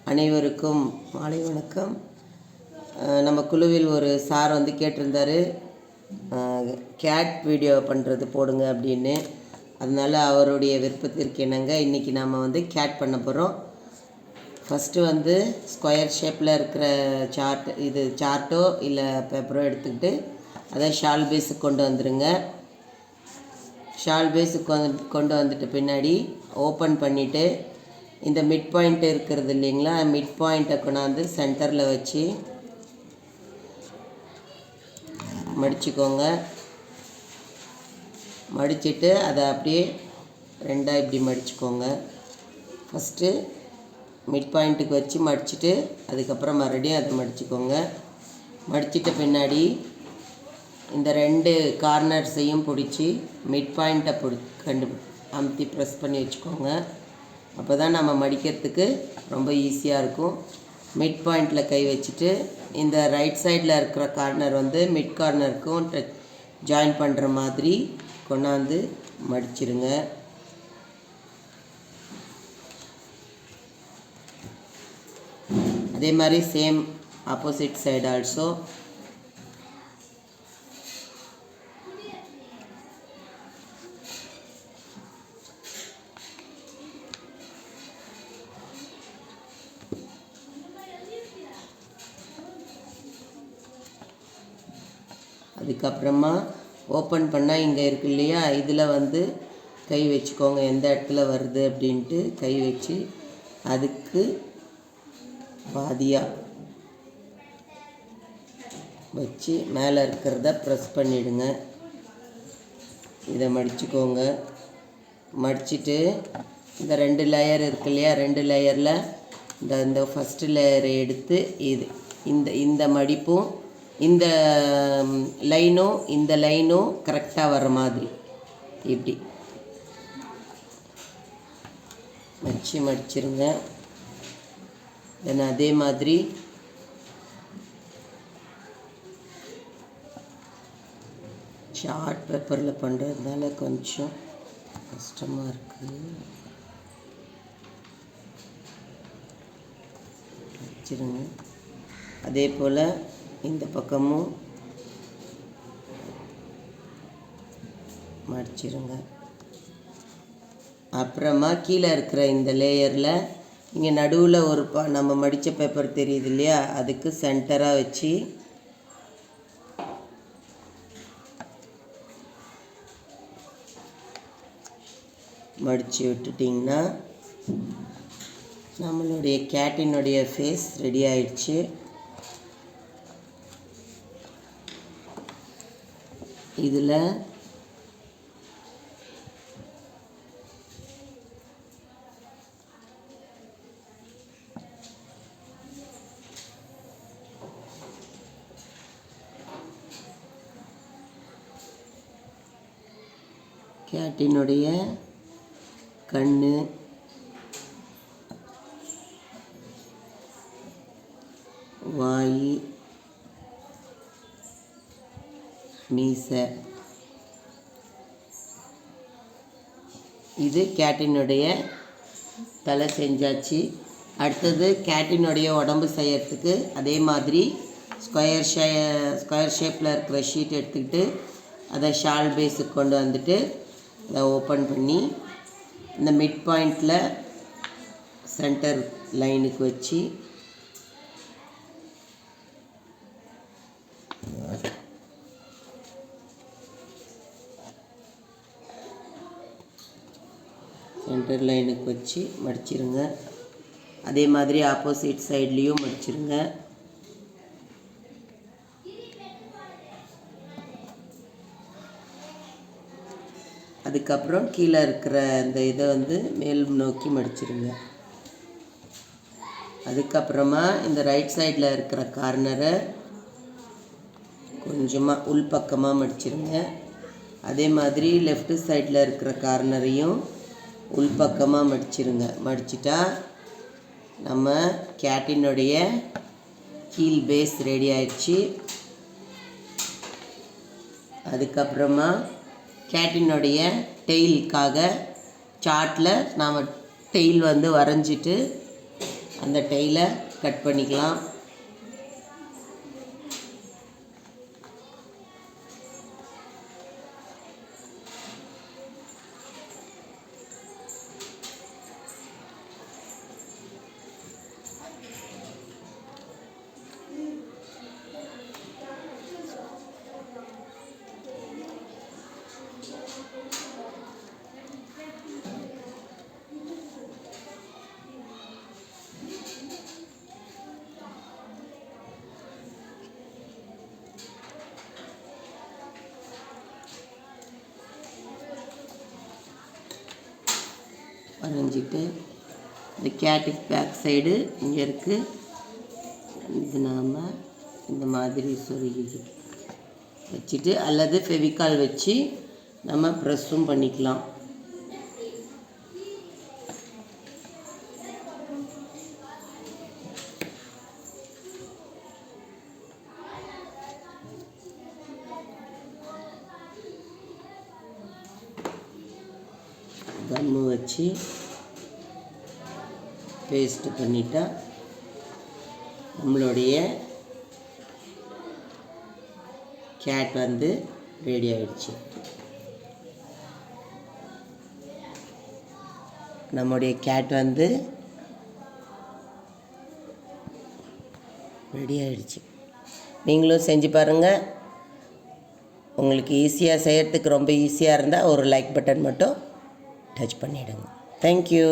அனைவருக்கும் மாலை வணக்கம். நம்ம குழுவில் ஒரு சார் வந்து கேட்டிருந்தார், கேட் வீடியோ பண்ணுறது போடுங்க அப்படின்னு. அதனால் அவருடைய விருப்பத்திற்கு இணங்க இன்றைக்கி நாம் வந்து கேட் பண்ண போகிறோம். ஃபஸ்ட்டு வந்து ஸ்கொயர் ஷேப்பில் இருக்கிற சார்ட்டோ இல்லை பேப்பரோ எடுத்துக்கிட்டு அதை ஷால் பேஸுக்கு கொண்டு வந்துடுங்க. ஷால் பேஸுக்கு கொண்டு வந்துட்டு பின்னாடி ஓப்பன் பண்ணிவிட்டு இந்த மிட் பாயிண்ட் இருக்கிறது இல்லைங்களா, மிட் பாயிண்ட்டை கொண்டாந்து சென்டரில் வச்சு மடிச்சுக்கோங்க. மடிச்சுட்டு அதை அப்படியே ரெண்டாக இப்படி மடிச்சுக்கோங்க. ஃபஸ்ட்டு மிட் பாயிண்ட்டுக்கு வச்சு மடிச்சுட்டு அதுக்கப்புறம் மறுபடியும் அதை மடிச்சுக்கோங்க. மடிச்சிட்ட பின்னாடி இந்த ரெண்டு கார்னர்ஸையும் பிடிச்சி மிட் பாயிண்ட்டை அமுத்தி ப்ரெஸ் பண்ணி வச்சுக்கோங்க. அப்போ தான் நம்ம மடிக்கிறதுக்கு ரொம்ப ஈஸியாக இருக்கும். மிட் பாயிண்டில் கை வச்சுட்டு இந்த ரைட் சைடில் இருக்கிற கார்னர் வந்து மிட் கார்னருக்கும் ஜாயின் பண்ணுற மாதிரி கொண்டாந்து மடிச்சிருங்க. அதே மாதிரி சேம் ஆப்போசிட் சைடு ஆல்சோ. அதுக்கப்புறமா ஓப்பன் பண்ணால் இங்கே இருக்கு இல்லையா, இதில் வந்து கை வச்சுக்கோங்க. எந்த இடத்துல வருது அப்படின்ட்டு கை வச்சு அதுக்கு பாதியாக வச்சு மேலே இருக்கிறத ப்ரெஸ் பண்ணிவிடுங்க. இதை மடிச்சுக்கோங்க. மடிச்சுட்டு இந்த ரெண்டு லேயர் இருக்கு இல்லையா, ரெண்டு லேயரில் இந்த ஃபஸ்ட்டு லேயரை எடுத்து இந்த மடிப்பும் இந்த லைனும் கரெக்டாக வர மாதிரி இப்படி வச்சு மடிச்சிருங்க. தென் அதே மாதிரி சார்ட் பேப்பரில் பண்ணுறதுனால கொஞ்சம் கஷ்டமாக இருக்குது. வச்சிருங்க. அதே போல் இந்த பக்கமும் மடிச்சிருங்க. அப்புறமா கீழே இருக்கிற இந்த லேயரில் இங்கே நடுவில் ஒரு நம்ம மடித்த பேப்பர் தெரியுது இல்லையா, அதுக்கு சென்டராக வச்சு மடித்து விட்டுட்டிங்கன்னா நம்மளுடைய கேட்டினுடைய ஃபேஸ் ரெடி ஆயிடுச்சு. இதில் கேட்டினுடைய கண்ணு, வாய், மீசை, இது கேட்டினுடைய தலை செஞ்சாச்சு. அடுத்தது கேட்டினுடைய உடம்பு செய்யறதுக்கு அதே மாதிரி ஸ்கொயர் ஷேப்பில் இருக்கிற ஷீட் எடுத்துக்கிட்டு அதை ஷால் பேஸுக்கு கொண்டு வந்துட்டு அதை ஓப்பன் பண்ணி இந்த மிட் பாயிண்டில் சென்டர் லைனுக்கு வச்சு சென்டர் லைனுக்கு வச்சு மடிச்சிருங்க. அதே மாதிரி ஆப்போசிட் சைட்லேயும் மடிச்சிருங்க. அதுக்கப்புறம் கீழே இருக்கிற இந்த இதை வந்து மேல் நோக்கி மடிச்சிருங்க. அதுக்கப்புறமா இந்த ரைட் சைடில் இருக்கிற கார்னரை கொஞ்சமாக உள்பக்கமாக மடிச்சிருங்க. அதே மாதிரி லெஃப்ட் சைடில் இருக்கிற கார்னரையும் உள்பக்கமாக மடிச்சிருங்க. மடிச்சிட்டா நம்ம கேட்டினுடைய கீழ் பேஸ் ரெடி ஆயிடுச்சு. அதுக்கப்புறமா கேட்டினுடைய டெய்லுக்காக சார்ட்டில் நாம் டெய்ல் வந்து வரைஞ்சிட்டு அந்த டெய்லை கட் பண்ணிக்கலாம். வரைஞ்சிட்டு இந்த கேட்டுக்கு பேக் சைடு இங்கே இருக்குது. இது நாம் இந்த மாதிரி சொருகி வச்சுட்டு அல்லது ஃபெவிகால் வச்சு நம்ம ப்ரெஸ்ஸும் பண்ணிக்கலாம். கம்மு வச்சு பேஸ்ட் பண்ணிட்டா நம்மளுடைய கேட் வந்து ரெடி ஆகிடுச்சு. நம்முடைய கேட் வந்து ரெடி ஆகிடுச்சு. நீங்களும் செஞ்சு பாருங்கள். உங்களுக்கு ஈஸியாக செய்கிறதுக்கு ரொம்ப ஈஸியாக இருந்தால் ஒரு லைக் பட்டன் மட்டும் டச் பண்ணிவிடுங்க. தேங்க்யூ.